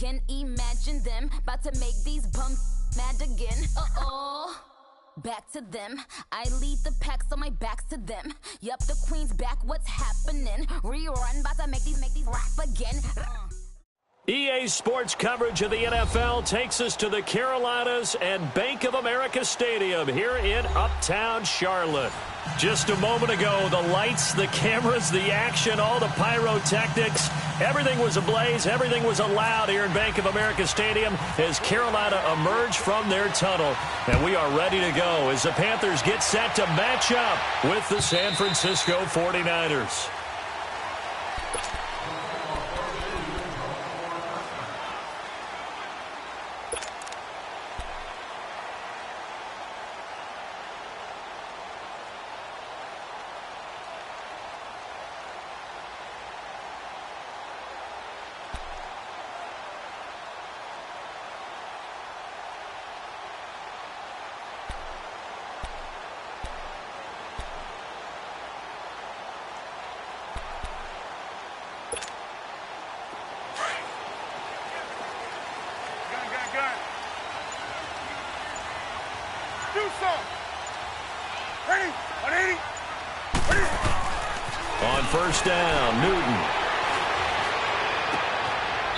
Can imagine them about to make these bums mad again. Back to them. I lead the pack, so my back's to them. Yup, the queen's back. What's happening? Rerun, about to make these rap again. EA Sports coverage of the NFL takes us to the Carolinas and Bank of America Stadium here in Uptown Charlotte. Just a moment ago, the lights, the cameras, the action, all the pyrotechnics, everything was ablaze, everything was allowed here in Bank of America Stadium as Carolina emerged from their tunnel. And we are ready to go as the Panthers get set to match up with the San Francisco 49ers. On first down, Newton.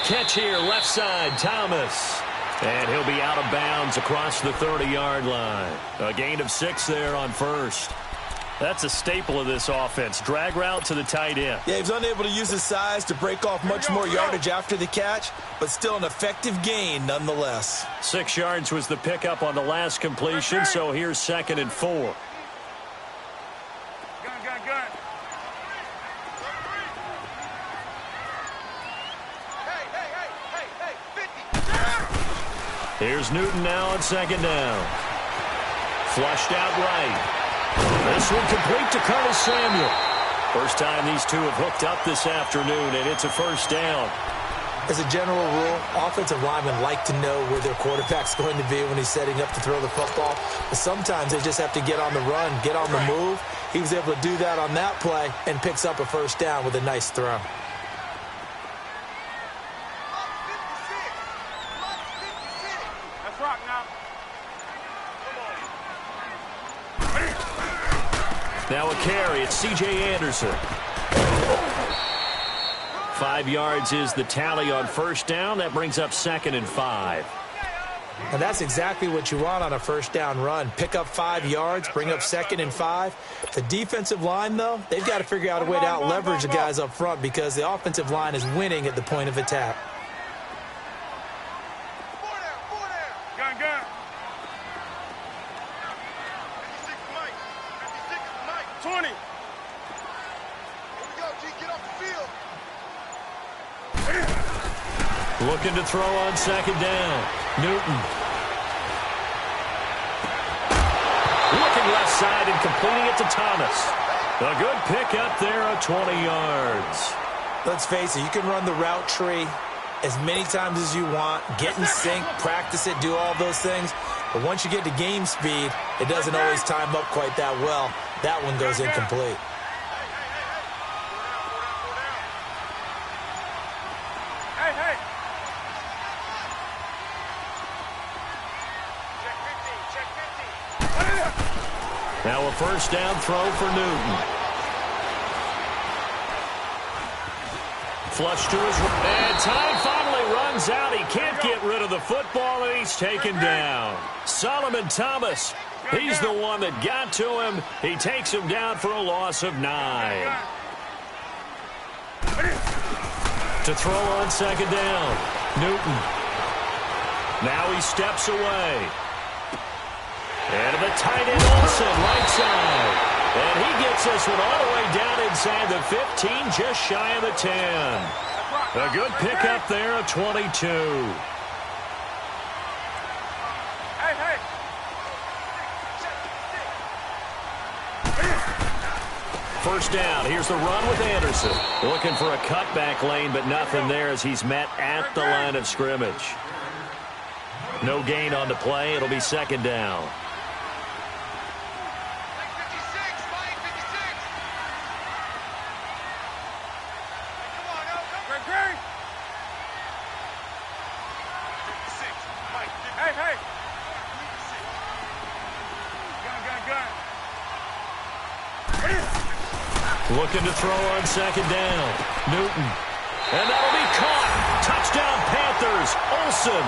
Catch here, left side, Thomas. And he'll be out of bounds across the 30-yard line. A gain of 6 there on first. That's a staple of this offense. Drag route to the tight end. Yeah, he was unable to use his size to break off much more yardage after the catch, but still an effective gain nonetheless. 6 yards was the pickup on the last completion, so here's 2nd and 4. Here's Newton now on 2nd down. Flushed out right. This one complete to Curtis Samuel. First time these two have hooked up this afternoon, and it's a first down. As a general rule, offensive linemen like to know where their quarterback's going to be when he's setting up to throw the football. But sometimes they just have to get on the run, get on the move. He was able to do that on that play and picks up a first down with a nice throw. Now a carry, it's C.J. Anderson. 5 yards is the tally on first down. That brings up 2nd and 5. And that's exactly what you want on a first down run. Pick up 5 yards, bring up 2nd and 5. The defensive line, though, they've got to figure out a way to out-leverage the guys up front because the offensive line is winning at the point of attack. Looking to throw on 2nd down. Newton. Looking left side and completing it to Thomas. A good pick up there of 20 yards. Let's face it, you can run the route tree as many times as you want, get in sync, practice it, do all those things. But once you get to game speed, it doesn't always time up quite that well. That one goes incomplete. Now a first down throw for Newton. Flush to his right. And time finally runs out. He can't get rid of the football, and he's taken down. Solomon Thomas, he's the one that got to him. He takes him down for a loss of 9. To throw on 2nd down, Newton. Now he steps away. And to the tight end, Olsen, right side. And he gets this one all the way down inside the 15, just shy of the 10. A good pickup there of 22. First down. Here's the run with Anderson. Looking for a cutback lane, but nothing there as he's met at the line of scrimmage. No gain on the play. It'll be 2nd down. Looking to throw on second down. Newton. And that'll be caught. Touchdown Panthers. Olsen.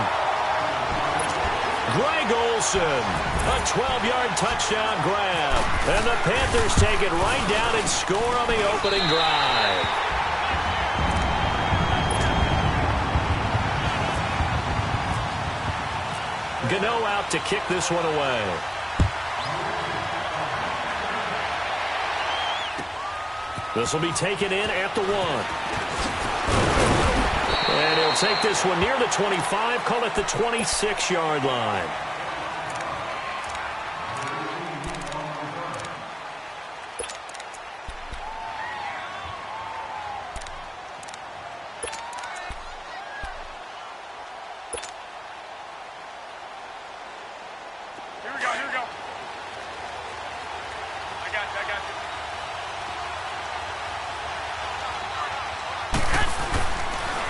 Greg Olsen. A 12-yard touchdown grab. And the Panthers take it right down and score on the opening drive. Gano out to kick this one away. This will be taken in at the 1. And he'll take this one near the 25, call it the 26-yard line. Here we go. I got you.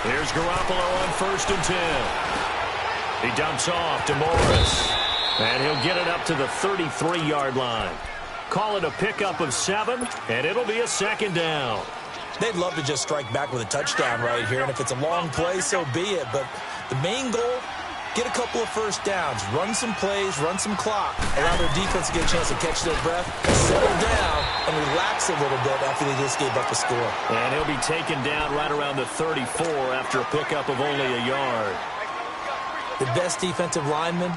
Here's Garoppolo on 1st and 10. He dumps off to Morris. And he'll get it up to the 33-yard line. Call it a pickup of 7, and it'll be a second down. They'd love to just strike back with a touchdown right here, and if it's a long play, so be it. But the main goal, get a couple of first downs, run some plays, run some clock, allow their defense to get a chance to catch their breath, settle down, and relax a little bit after they just gave up a score. And he'll be taken down right around the 34 after a pickup of only a yard. The best defensive linemen,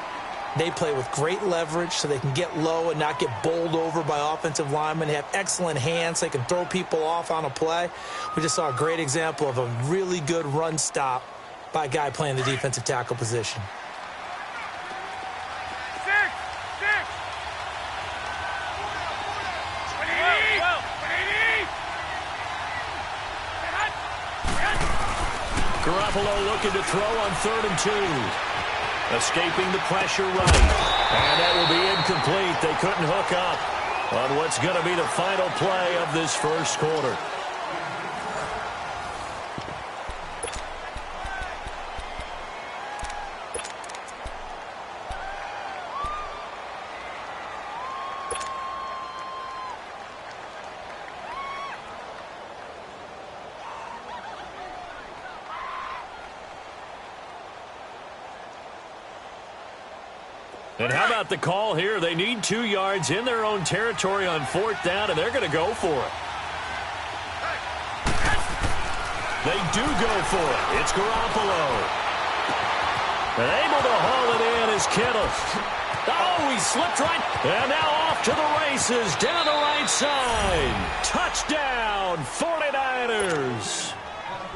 they play with great leverage so they can get low and not get bowled over by offensive linemen. They have excellent hands. They can throw people off on a play. We just saw a great example of a really good run stop by a guy playing the defensive tackle position. Garoppolo looking to throw on 3rd and 2. Escaping the pressure right. And that will be incomplete. They couldn't hook up on what's going to be the final play of this first quarter. And how about the call here? They need 2 yards in their own territory on 4th down, and they're going to go for it. They do go for it. It's Garoppolo. And able to haul it in is Kittle. Oh, he slipped right. And now off to the races down the right side. Touchdown, 49ers.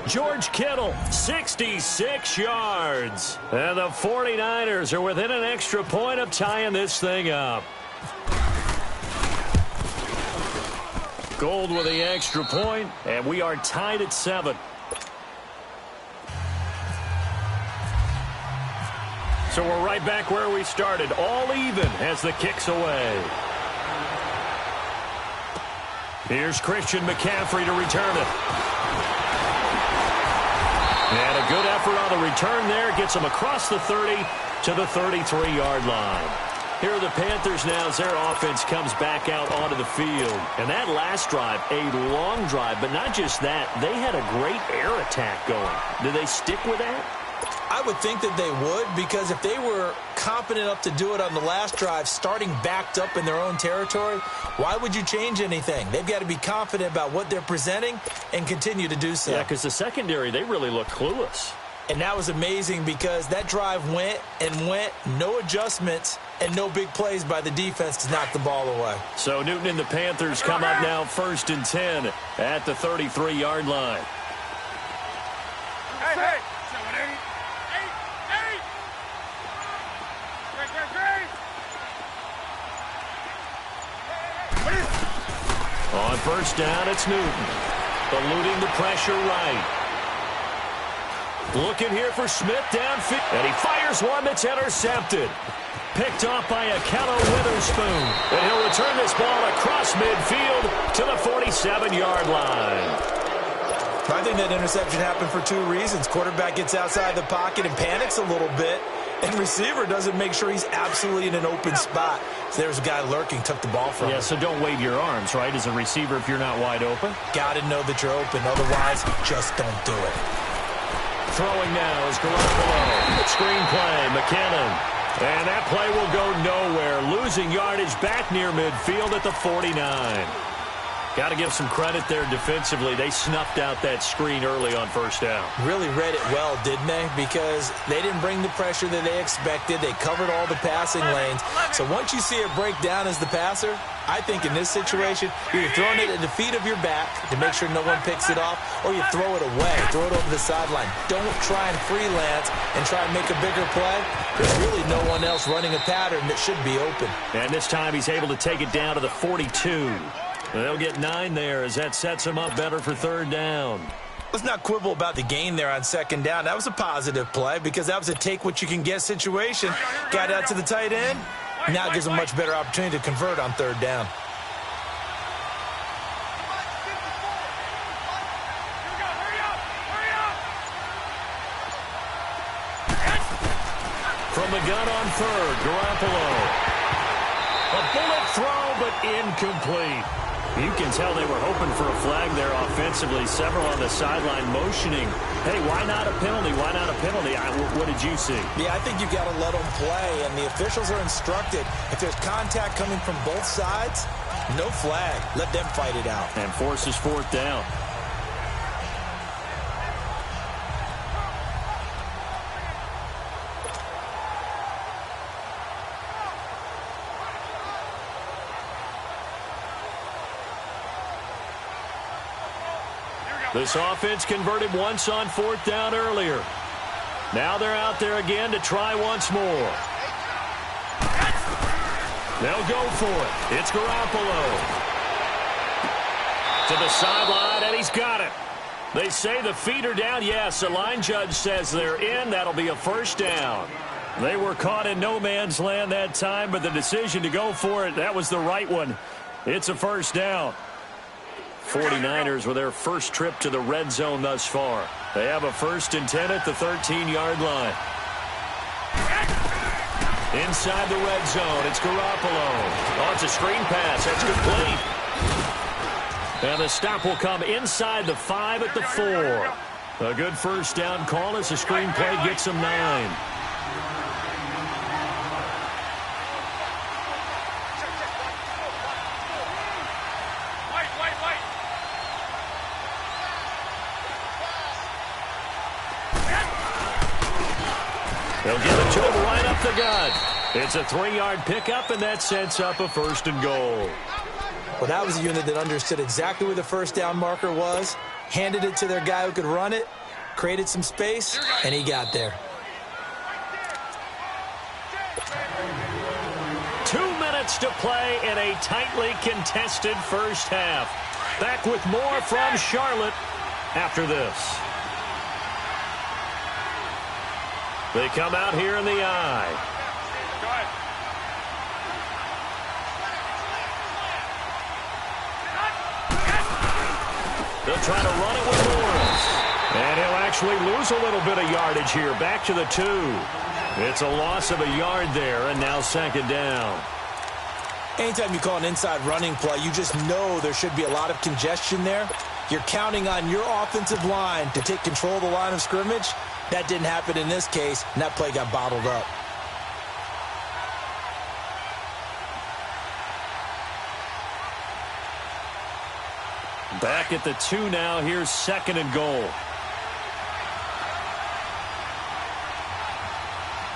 George Kittle, 66 yards. And the 49ers are within an extra point of tying this thing up. Gold with the extra point, and we are tied at 7. So we're right back where we started, all even as the kick's away. Here's Christian McCaffrey to return it. And a good effort on the return there. Gets them across the 30 to the 33-yard line. Here are the Panthers now as their offense comes back out onto the field. And that last drive, a long drive, but not just that. They had a great air attack going. Do they stick with that? I would think that they would, because if they were confident enough to do it on the last drive, starting backed up in their own territory, why would you change anything? They've got to be confident about what they're presenting and continue to do so. Yeah, because the secondary, they really look clueless. And that was amazing because that drive went and went, no adjustments, and no big plays by the defense to knock the ball away. So Newton and the Panthers come up now 1st and 10 at the 33-yard line. Hey. On 1st down, it's Newton. Eluding the pressure right. Looking here for Smith downfield. And he fires one that's intercepted. Picked off by Akello Witherspoon. And he'll return this ball across midfield to the 47-yard line. I think that interception happened for 2 reasons. Quarterback gets outside the pocket and panics a little bit. And receiver doesn't make sure he's absolutely in an open spot. So there's a guy lurking, took the ball from him. Yeah, so don't wave your arms, right, as a receiver if you're not wide open. Got to know that you're open. Otherwise, just don't do it. Throwing now is Garoppolo. Screen play, McKinnon. And that play will go nowhere. Losing yardage back near midfield at the 49. Got to give some credit there defensively. They snuffed out that screen early on first down. Really read it well, didn't they? Because they didn't bring the pressure that they expected. They covered all the passing lanes. So once you see it break down as the passer, I think in this situation, you're throwing it at the feet of your back to make sure no one picks it off, or you throw it away, throw it over the sideline. Don't try and freelance and try and make a bigger play. There's really no one else running a pattern that should be open. And this time he's able to take it down to the 42. They'll get 9 there as that sets him up better for third down. Let's not quibble about the gain there on second down. That was a positive play because that was a take-what-you-can-get situation. Got out to the tight end. Now it gives him a much better opportunity to convert on third down. From the gun on third, Garoppolo. A bullet throw, but incomplete. You can tell they were hoping for a flag there offensively. Several on the sideline motioning. Hey, why not a penalty? Why not a penalty? What did you see? Yeah, I think you got to let them play, and the officials are instructed. If there's contact coming from both sides, no flag. Let them fight it out. And forces fourth down. This offense converted once on fourth down earlier. Now they're out there again to try once more. They'll go for it. It's Garoppolo. To the sideline, and he's got it. They say the feet are down. Yes, the line judge says they're in. That'll be a first down. They were caught in no man's land that time, but the decision to go for it, that was the right one. It's a first down. 49ers with their first trip to the red zone thus far. They have a 1st and 10 at the 13-yard line. Inside the red zone, it's Garoppolo. Oh, it's a screen pass. That's complete. And the stop will come inside the 5 at the 4. A good first down call as the screen play gets them 9. They'll give it to him right up the gut. It's a 3-yard pickup, and that sets up a 1st and goal. Well, that was a unit that understood exactly where the first down marker was, handed it to their guy who could run it, created some space, and he got there. 2 minutes to play in a tightly contested first half. Back with more from Charlotte after this. They come out here in the eye. Go ahead. They'll try to run it with Lawrence. And he'll actually lose a little bit of yardage here. Back to the 2. It's a loss of a yard there, and now 2nd down. Anytime you call an inside running play, you just know there should be a lot of congestion there. You're counting on your offensive line to take control of the line of scrimmage. That didn't happen in this case, and that play got bottled up. Back at the 2 now. Here's 2nd and goal.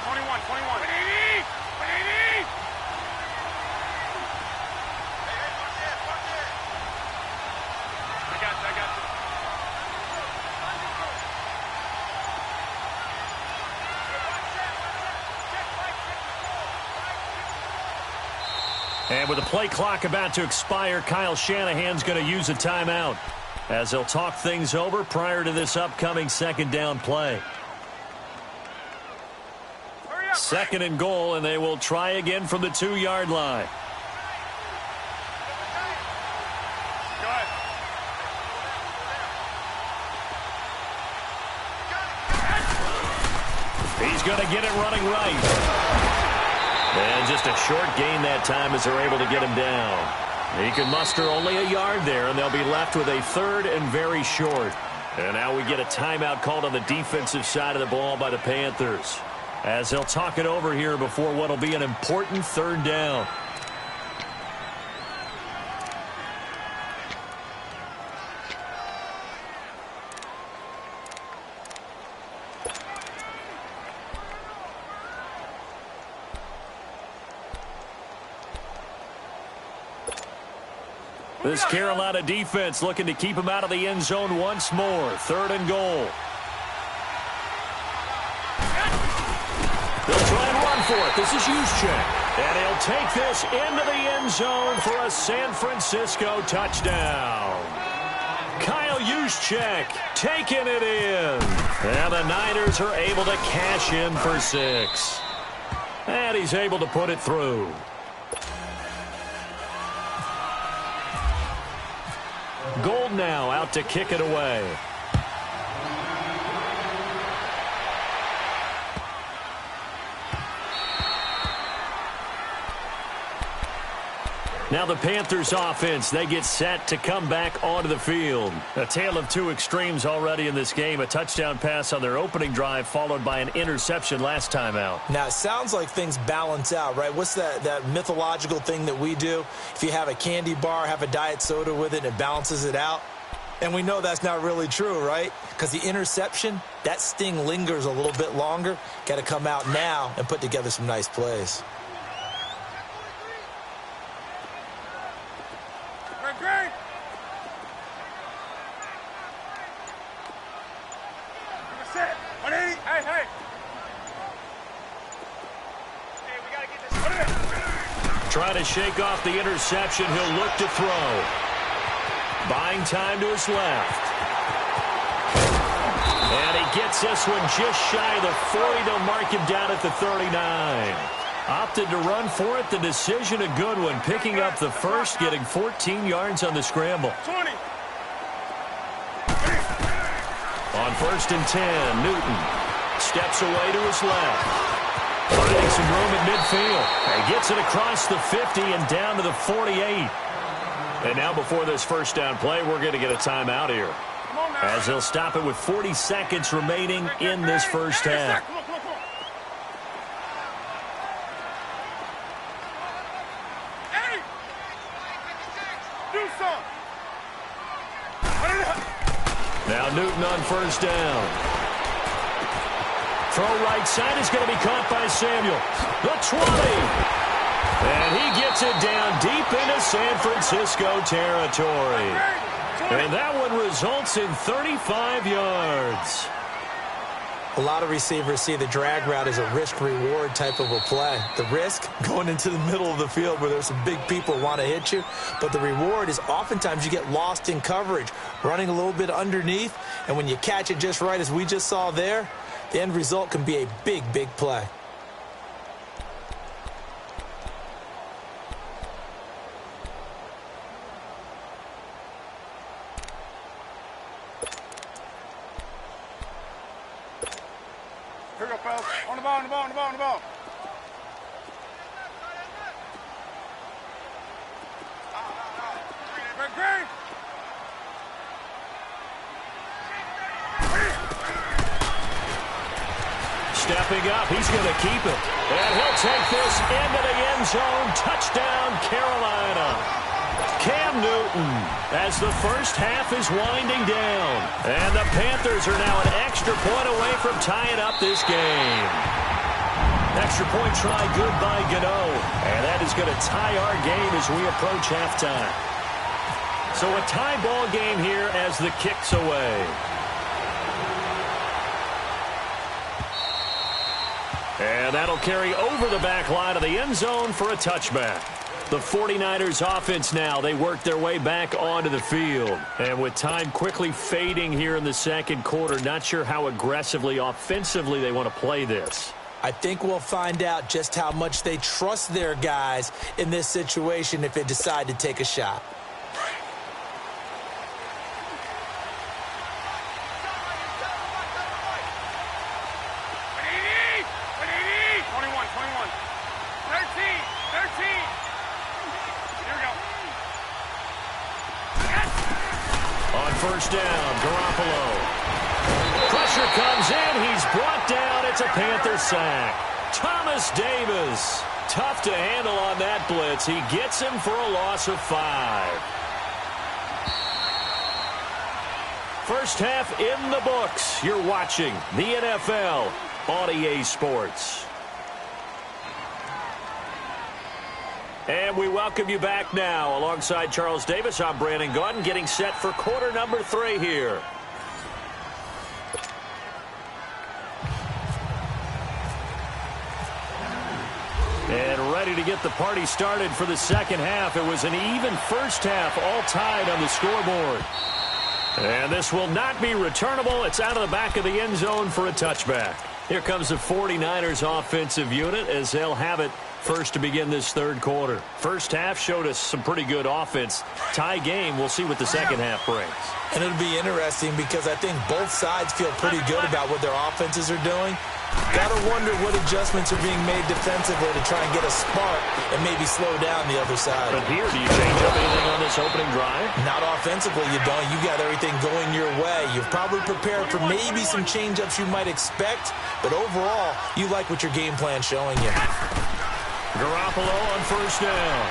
21. 180! 180! I got you. And with the play clock about to expire, Kyle Shanahan's going to use a timeout as they'll talk things over prior to this upcoming 2nd down play. 2nd and goal, and they will try again from the 2-yard line. Go ahead. He's going to get it running right. And just a short gain that time as they're able to get him down. He can muster only a yard there, and they'll be left with a third and very short. And now we get a timeout called on the defensive side of the ball by the Panthers, as they'll talk it over here before what will be an important third down. This Carolina defense looking to keep him out of the end zone once more. Third and goal. They'll try and run for it. This is Juszczyk. And he'll take this into the end zone for a San Francisco touchdown. Kyle Juszczyk taking it in. And the Niners are able to cash in for 6. And he's able to put it through. Gold now out to kick it away. Now the Panthers offense, they get set to come back onto the field. A tale of two extremes already in this game. A touchdown pass on their opening drive followed by an interception last time out. Now, it sounds like things balance out, right? What's that mythological thing that we do? If you have a candy bar, have a diet soda with it, and it balances it out. And we know that's not really true, right? Because the interception, that sting lingers a little bit longer. Got to come out now and put together some nice plays. Great. Set. 180. Hey, hey. Hey, we got to get this. Trying to shake off the interception. He'll look to throw. Buying time to his left. And he gets this one just shy of the 40. They'll mark him down at the 39. Opted to run for it. The decision a good one. Picking up the first, getting 14 yards on the scramble. 20. On 1st and 10, Newton steps away to his left. Finding some room at midfield. And gets it across the 50 and down to the 48. And now before this first down play, we're going to get a timeout here, as they'll stop it with 40 seconds remaining in this first half. Now Newton on 1st down. Throw right side is going to be caught by Samuel. The 20. And he gets it down deep into San Francisco territory. And that one results in 35 yards. A lot of receivers see the drag route as a risk-reward type of a play. The risk, going into the middle of the field where there's some big people who want to hit you. But the reward is oftentimes you get lost in coverage, running a little bit underneath. And when you catch it just right, as we just saw there, the end result can be a big, big play. Here we go, fellas. On the ball, on the ball, on the ball, on the ball. Great. Stepping up, he's going to keep it. And he'll take this into the end zone. Touchdown, Carolina. Cam Newton, as the first half is winding down. And the Panthers are now an extra point away from tying up this game. Extra point try good by Gano. And that is going to tie our game as we approach halftime. So a tie ball game here as the kick's away. And that'll carry over the back line of the end zone for a touchback. The 49ers offense now, they work their way back onto the field. And with time quickly fading here in the second quarter, not sure how aggressively, offensively they want to play this. I think we'll find out just how much they trust their guys in this situation if they decide to take a shot. first down. Garoppolo. Pressure comes in. He's brought down. It's a Panther sack. Thomas Davis. Tough to handle on that blitz. He gets him for a loss of 5. First half in the books. You're watching the NFL on EA Sports. And we welcome you back now. Alongside Charles Davis, I'm Brandon Gaudin, getting set for quarter number 3 here. And ready to get the party started for the second half. It was an even first half, all tied on the scoreboard. And this will not be returnable. It's out of the back of the end zone for a touchback. Here comes the 49ers offensive unit as they'll have it first to begin this third quarter. First half showed us some pretty good offense. Tie game, we'll see what the second half brings. And it'll be interesting because I think both sides feel pretty good about what their offenses are doing. Got to wonder what adjustments are being made defensively to try and get a spark and maybe slow down the other side. But here, do you change up anything on this opening drive? Not offensively, you don't. You got everything going your way. You've probably prepared for maybe some change-ups you might expect, but overall, you like what your game plan's showing you. Garoppolo on first down.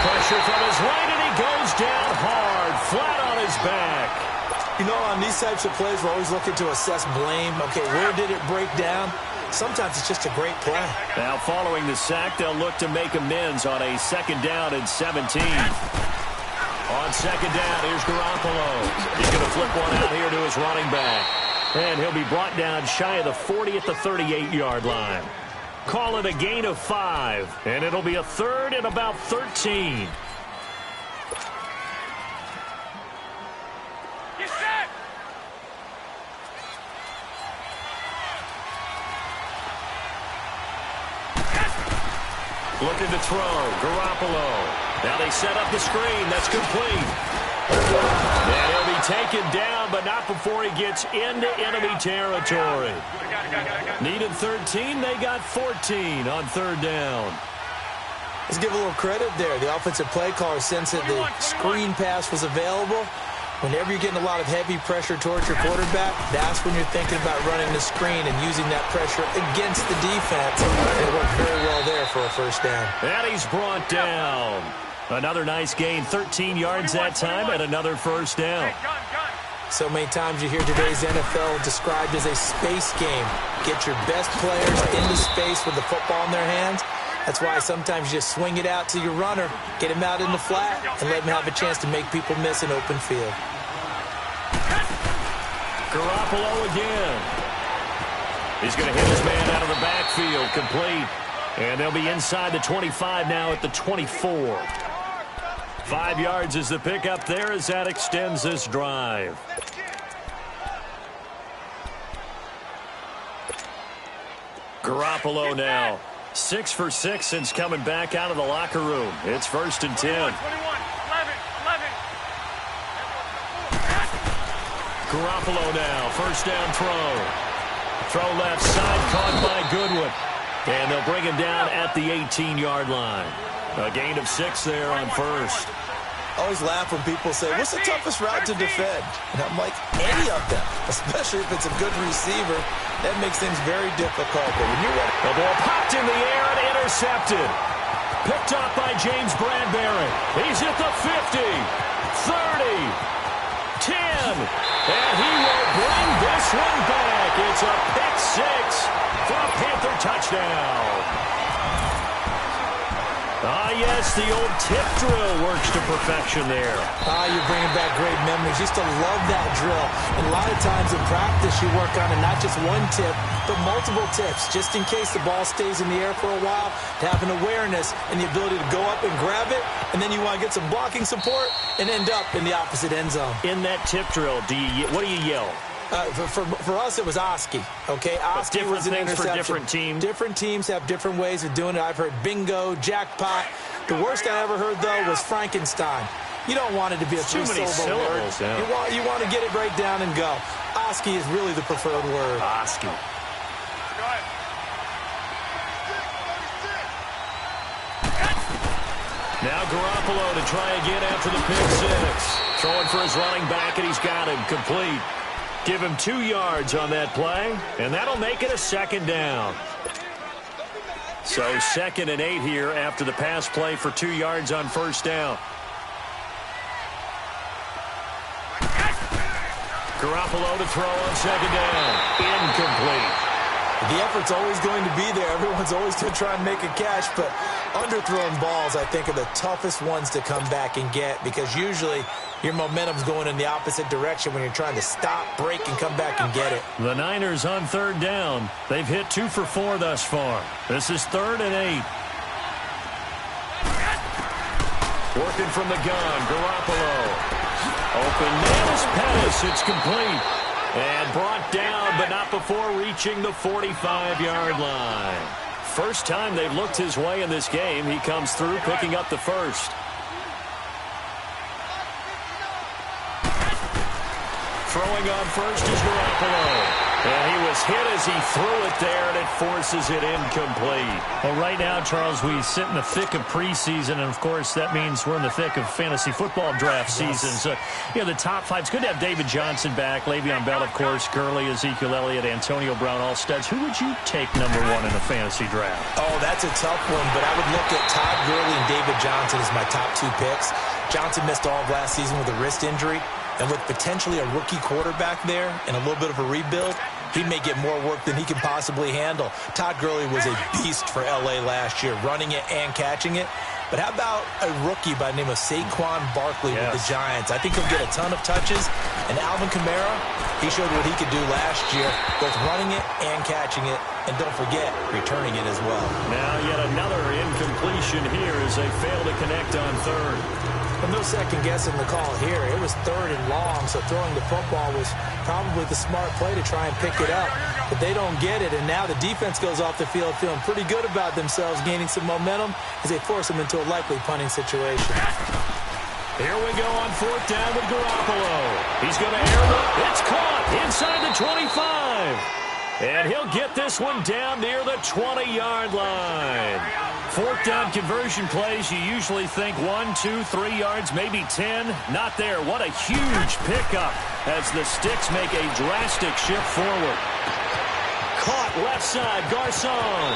Pressure from his right, and he goes down hard, flat on his back. You know, on these types of plays, we're always looking to assess blame. Okay, where did it break down? Sometimes it's just a great play. Now, following the sack, they'll look to make amends on a second down and 17. On second down, here's Garoppolo. He's going to flip one out here to his running back. And he'll be brought down shy of the 40 at the 38-yard line. Call it a gain of 5, and it'll be a third and about 13. Looking to throw. Garoppolo. Now they set up the screen. That's complete. And he'll be taken down, but not before he gets into enemy territory. Needed 13. They got 14 on third down. Let's give a little credit there. The offensive play caller sensed that the screen pass was available. Whenever you're getting a lot of heavy pressure towards your quarterback, that's when you're thinking about running the screen and using that pressure against the defense. And it worked very well there for a first down. And he's brought down. Another nice gain, 13 yards that time, and another first down. So many times you hear today's NFL described as a space game. Get your best players into space with the football in their hands. That's why sometimes you just swing it out to your runner, get him out in the flat, and let him have a chance to make people miss an open field. Garoppolo again. He's going to hit his man out of the backfield, complete. And they'll be inside the 25 now at the 24. 5 yards is the pickup there as that extends this drive. Garoppolo now. 6 for 6 since coming back out of the locker room. It's 1st and 10. Garoppolo now. First down throw. Throw left side, caught by Goodwin. And they'll bring him down at the 18-yard line. A gain of 6 there on first. I always laugh when people say, what's the toughest route to defend? And I'm like, any of them, especially if it's a good receiver. That makes things very difficult. But when you're ready, the ball popped in the air and intercepted. Picked up by James Bradbury. He's at the 50, 30, 10. And he will bring this one back. It's a pick 6 for a Panther touchdown. Ah, yes, the old tip drill works to perfection there. You're bringing back great memories. Used to love that drill. And a lot of times in practice, you work on it, not just one tip, but multiple tips, just in case the ball stays in the air for a while, to have an awareness and the ability to go up and grab it, and then you want to get some blocking support and end up in the opposite end zone. In that tip drill, what do you yell? For us, it was Oski. Okay, Oski was an interception. For different teams. Different teams have different ways of doing it. I've heard bingo, jackpot. The worst I ever heard, though, was Frankenstein. You don't want it to be a three-syllable word. Yeah. You want to get it right down and go. Oski is really the preferred word. Oski. Now Garoppolo to try again after the pick 6. Throwing for his running back, and he's got him complete. Give him 2 yards on that play, and that'll make it a second down. So 2nd and 8 here after the pass play for 2 yards on first down. Garoppolo to throw on second down. Incomplete. The effort's always going to be there. Everyone's always going to try and make a catch, but underthrown balls, I think, are the toughest ones to come back and get because usually your momentum's going in the opposite direction when you're trying to stop, break, and come back and get it. The Niners on third down. They've hit 2 for 4 thus far. This is 3rd and 8. Working from the gun, Garoppolo. Open man is Pettis. It's complete. And brought down, but not before reaching the 45-yard line. First time they've looked his way in this game. He comes through, picking up the first. Throwing on first is Garoppolo. And he was hit as he threw it there, and it forces it incomplete. Well, right now, Charles, we sit in the thick of preseason, and, of course, that means we're in the thick of fantasy football draft season. So, the top 5. It's good to have David Johnson back, Le'Veon Bell, of course, Gurley, Ezekiel Elliott, Antonio Brown, all studs. Who would you take number 1 in a fantasy draft? Oh, that's a tough one, but I would look at Todd Gurley and David Johnson as my top 2 picks. Johnson missed all of last season with a wrist injury. And with potentially a rookie quarterback there and a little bit of a rebuild, he may get more work than he can possibly handle. Todd Gurley was a beast for L.A. last year, running it and catching it. But how about a rookie by the name of Saquon Barkley with the Giants? I think he'll get a ton of touches. And Alvin Kamara, he showed what he could do last year, both running it and catching it. And don't forget, returning it as well. Now yet another incompletion here as they fail to connect on third. But no second guessing the call here. It was 3rd and long, so throwing the football was probably the smart play to try and pick it up. But they don't get it, and now the defense goes off the field feeling pretty good about themselves, gaining some momentum as they force them into a likely punting situation. Here we go on 4th down with Garoppolo. He's going to air it. It's caught inside the 25. And he'll get this one down near the 20-yard line. 4th down conversion plays, you usually think 1, 2, 3 yards, maybe 10. Not there. What a huge pickup as the Sticks make a drastic shift forward. Caught left side, Garcon.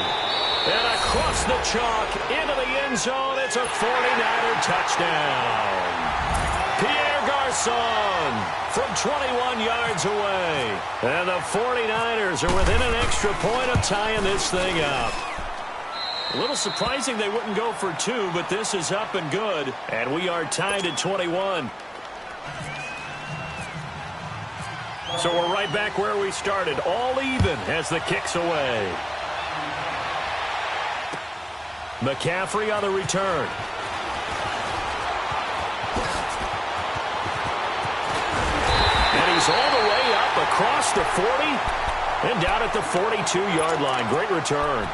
And across the chalk into the end zone. It's a 49er touchdown. Pierre Garcon from 21 yards away. And the 49ers are within an extra point of tying this thing up. A little surprising they wouldn't go for 2, but this is up and good. And we are tied at 21. So we're right back where we started. All even as the kick's away. McCaffrey on the return. And he's all the way up across the 40 and down at the 42-yard line. Great return.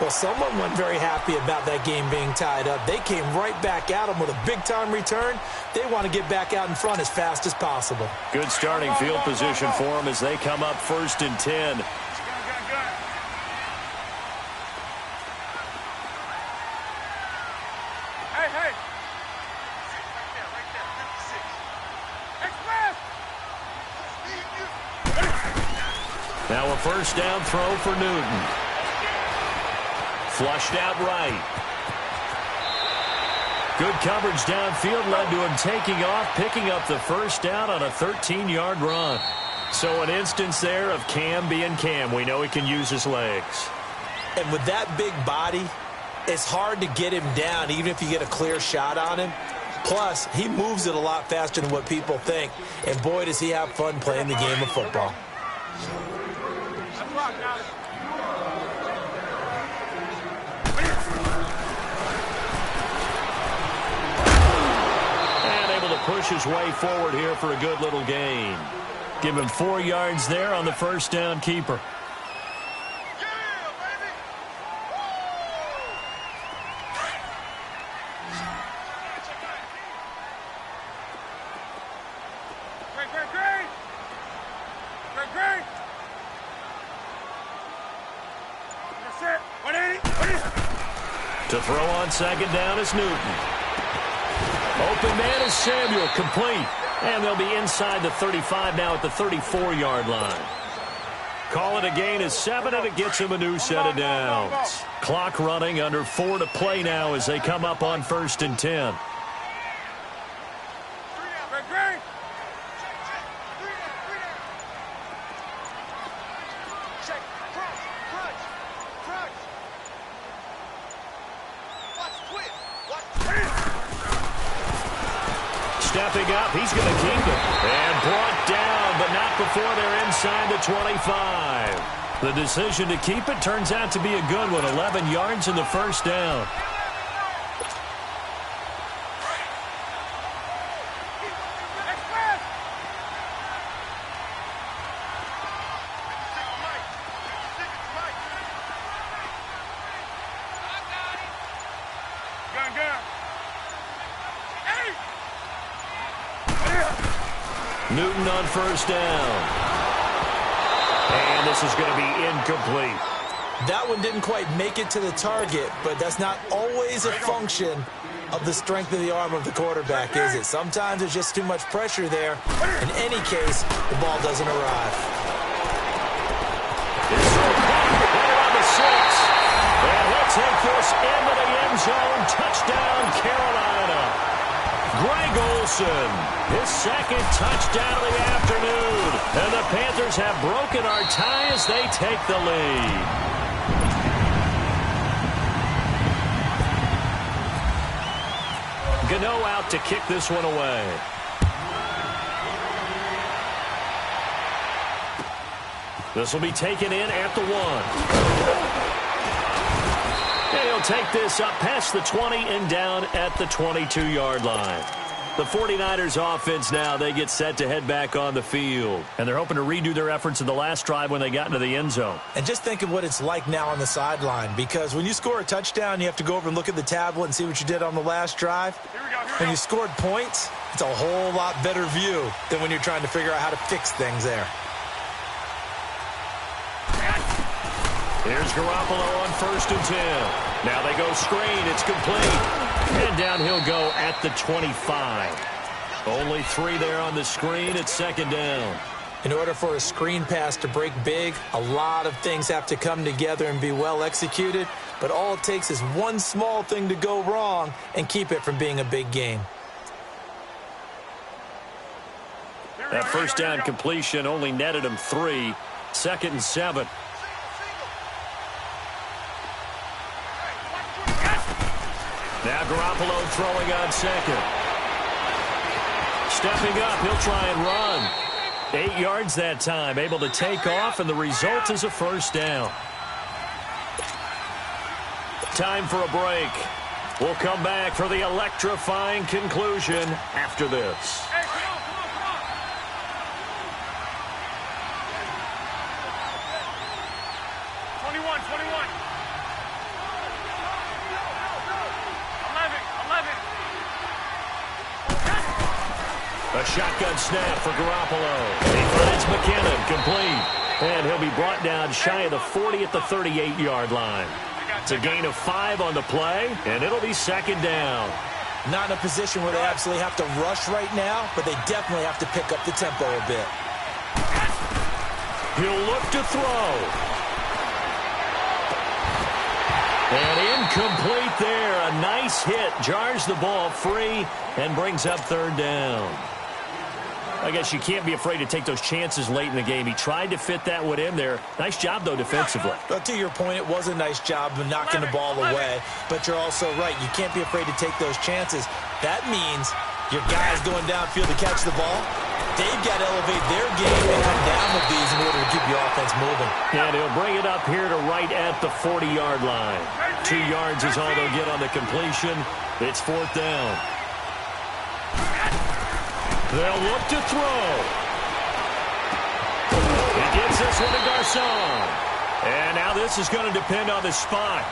Well, someone wasn't very happy about that game being tied up. They came right back at him with a big-time return. They want to get back out in front as fast as possible. Good starting field position for them as they come up 1st and 10. Hey. Now a 1st down throw for Newton. Flushed out right. Good coverage downfield led to him taking off, picking up the 1st down on a 13-yard run. So an instance there of Cam being Cam. We know he can use his legs. And with that big body, it's hard to get him down, even if you get a clear shot on him. Plus, he moves it a lot faster than what people think. And boy, does he have fun playing the game of football. Push his way forward here for a good little gain. Give him 4 yards there on the 1st down keeper. Great. That's it. 180. To throw on 2nd down is Newton. Open man is Samuel, complete. And they'll be inside the 35 now at the 34-yard line. Call it a gain of 7, and it gets him a new set of downs. Clock running, under 4 to play now as they come up on 1st and 10. Stepping up, he's going to keep it. And brought down, but not before they're inside the 25. The decision to keep it turns out to be a good one. 11 yards in the first down. Newton on first down. And this is going to be incomplete. That one didn't quite make it to the target, but that's not always a function of the strength of the arm of the quarterback, is it? Sometimes there's just too much pressure there. In any case, the ball doesn't arrive. On the 6. And he'll take this into the end zone. Touchdown, Carolina. Greg Olsen, his second touchdown of the afternoon. And the Panthers have broken our tie as they take the lead. Gano out to kick this one away. This will be taken in at the 1. And he'll take this up past the 20 and down at the 22-yard line. The 49ers offense now, they get set to head back on the field. And they're hoping to redo their efforts in the last drive when they got into the end zone. And just think of what it's like now on the sideline, because when you score a touchdown, you have to go over and look at the tablet and see what you did on the last drive. When you scored points, it's a whole lot better view than when you're trying to figure out how to fix things there. Here's Garoppolo on 1st and 10. Now they go screen. It's complete. And down he'll go at the 25. Only 3 there on the screen. It's 2nd down. In order for a screen pass to break big, a lot of things have to come together and be well executed. But all it takes is one small thing to go wrong and keep it from being a big game. That first down completion only netted him 3. 2nd and 7. Now Garoppolo throwing on 2nd. Stepping up, he'll try and run. 8 yards that time, able to take off, and the result is a first down. Time for a break. We'll come back for the electrifying conclusion after this. Hey, come on. 21. 11. A shotgun snap for Garoppolo. He finds McKinnon, complete. And he'll be brought down shy of the 40 at the 38-yard line. It's a gain of 5 on the play, and it'll be 2nd down. Not in a position where they absolutely have to rush right now, but they definitely have to pick up the tempo a bit. He'll look to throw. And incomplete there. A nice hit. Jars the ball free and brings up 3rd down. I guess you can't be afraid to take those chances late in the game. He tried to fit that one in there. Nice job, though, defensively. But to your point, it was a nice job of knocking the ball away. But you're also right. You can't be afraid to take those chances. That means your guys going downfield to catch the ball, they've got to elevate their game and come down with these in order to keep your offense moving. And he'll bring it up here to right at the 40-yard line. 2 yards is all they'll get on the completion. It's 4th down. They'll look to throw. He gets this one to Garcon. And now this is going to depend on the spot.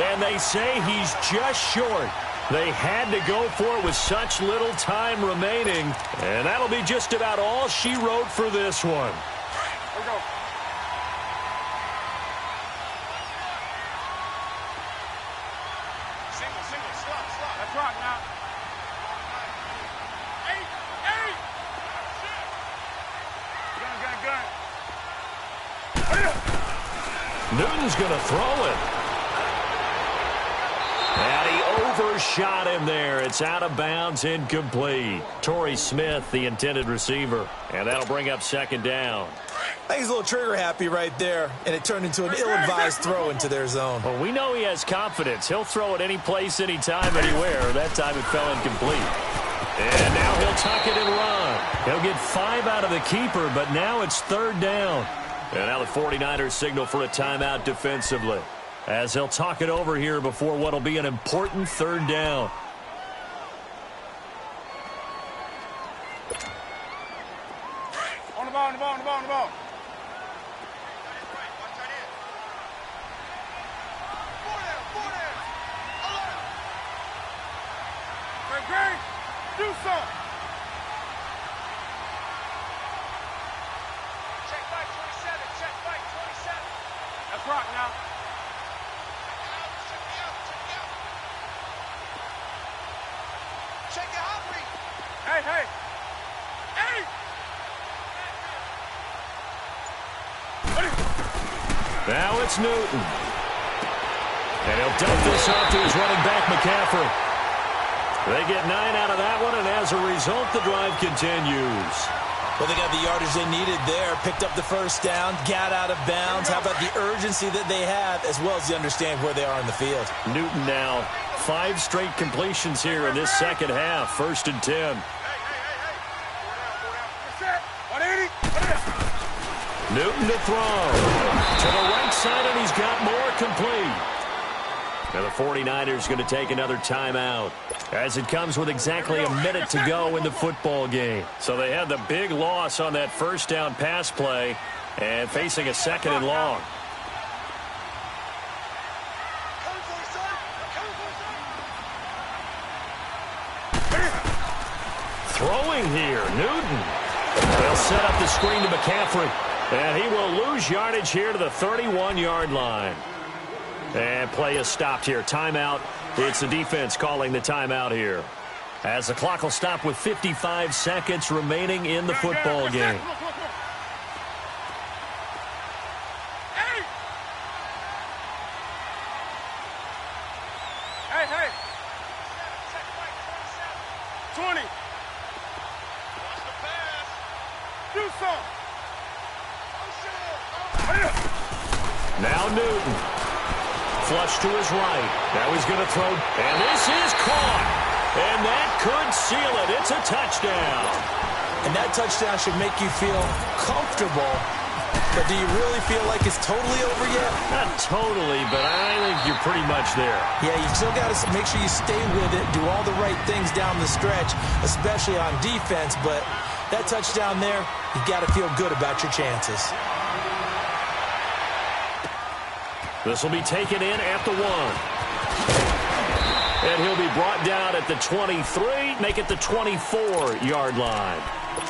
And they say he's just short. They had to go for it with such little time remaining. And that'll be just about all she wrote for this one. Here we go. Single, slot. That's right now. 8. Newton's going to throw it. And he overshot him there. It's out of bounds, incomplete. Torrey Smith, the intended receiver. And that'll bring up second down. I think he's a little trigger happy right there, and it turned into an ill-advised throw into their zone. Well, we know he has confidence. He'll throw it any place, anytime, anywhere. That time it fell incomplete. And now he'll tuck it and run. He'll get 5 out of the keeper, but now it's third down. And now the 49ers signal for a timeout defensively, as they'll talk it over here before what will be an important third down. On the ball, on the ball, on the ball, on the ball. Greg, do something. Check back 27, check back 27. That's rock now. Check me out, check me out. Check it out, Reed. Hey, hey. Hey! Now it's Newton. And he'll dump this off to his running back, McCaffrey. They get 9 out of that one, and as a result, the drive continues. Well, they got the yardage they needed there, picked up the first down, got out of bounds. How about the urgency that they had, as well as they understand where they are in the field? Newton now 5 straight completions here in this second half, 1st and 10. Newton to throw. To the right side, and he's got more complete. Now the 49ers going to take another timeout, as it comes with exactly a minute to go in the football game. So they had the big loss on that first down pass play and facing a 2nd and long. Throwing here, Newton. They'll set up the screen to McCaffrey, and he will lose yardage here to the 31-yard line. And play is stopped here. Timeout. It's the defense calling the timeout here, as the clock will stop with 55 seconds remaining in the football game. Hey, hey. 20. Watch the pass. Do something. Now Newton. Flush to his right. Now he's going to throw. And this is caught. And that could seal it. It's a touchdown. And that touchdown should make you feel comfortable. But do you really feel like it's totally over yet? Not totally, but I think you're pretty much there. Yeah, you still got to make sure you stay with it, do all the right things down the stretch, especially on defense. But that touchdown there, you got to feel good about your chances. This will be taken in at the 1. And he'll be brought down at the 23, make it the 24-yard line.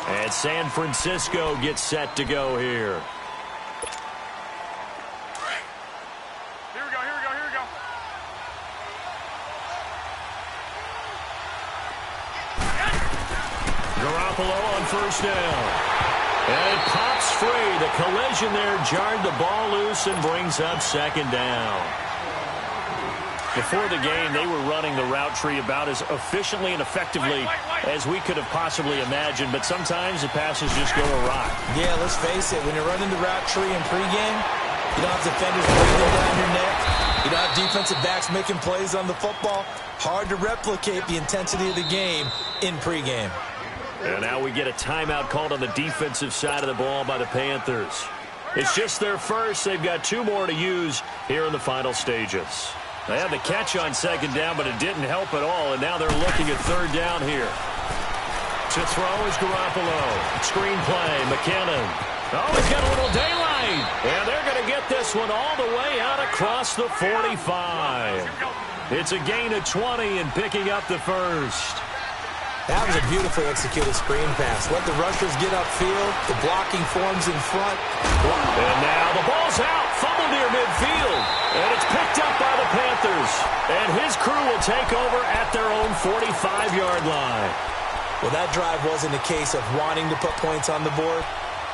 And San Francisco gets set to go here. Here we go, here we go, here we go. Garoppolo on first down. And it pops free. The collision there jarred the ball loose and brings up second down. Before the game, they were running the route tree about as efficiently and effectively as we could have possibly imagined, but sometimes the passes just go awry. Yeah, let's face it. When you're running the route tree in pregame, you don't have defenders breathing down your neck. You don't have defensive backs making plays on the football. Hard to replicate the intensity of the game in pregame. And now we get a timeout called on the defensive side of the ball by the Panthers. It's just their first. They've got 2 more to use here in the final stages. They had the catch on second down, but it didn't help at all, and now they're looking at third down here. To throw is Garoppolo. Screen play, McKinnon. Oh, he's got a little daylight. And they're going to get this one all the way out across the 45. It's a gain of 20 and picking up the first. That was a beautifully executed screen pass. Let the rushers get upfield. The blocking forms in front. And now the ball's out. Fumble near midfield. And it's picked up by the Panthers. And his crew will take over at their own 45-yard line. Well, that drive wasn't a case of wanting to put points on the board.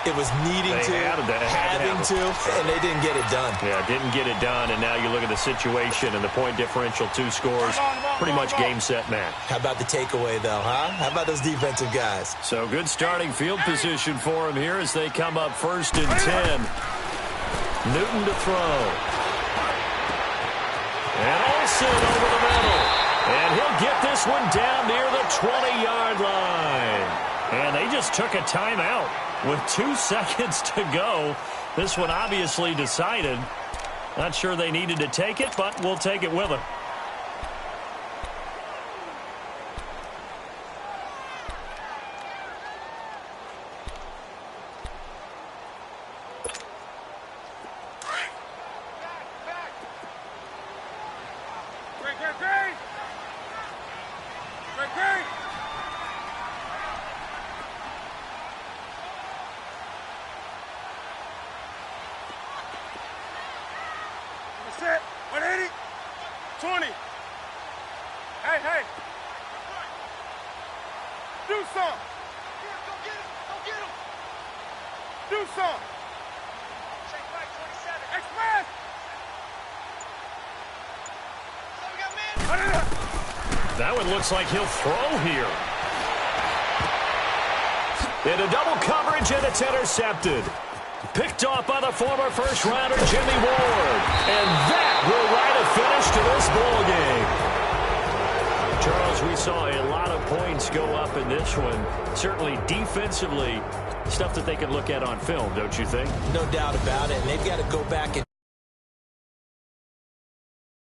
It was needing having to, and they didn't get it done. Yeah, didn't get it done, and now you look at the situation and the point differential, 2 scores, pretty much game, set, match. How about the takeaway, though, huh? How about those defensive guys? So good starting field position for them here as they come up 1st and 10. Newton to throw. And Olsen over the middle. And he'll get this one down near the 20-yard line. And they just took a timeout with 2 seconds to go. This one obviously decided. Not sure they needed to take it, but we'll take it with them. Set. 180. 20. Hey, hey. Do some. Go get him. Go get him. Do some. Check right, 27. Express. So we got man. That one looks like he'll throw here. Into double coverage, and it's intercepted. Picked off by the former first-rounder Jimmy Ward. And that will write a finish to this ball game. Charles, we saw a lot of points go up in this one. Certainly defensively, stuff that they can look at on film, don't you think? No doubt about it. And they've got to go back and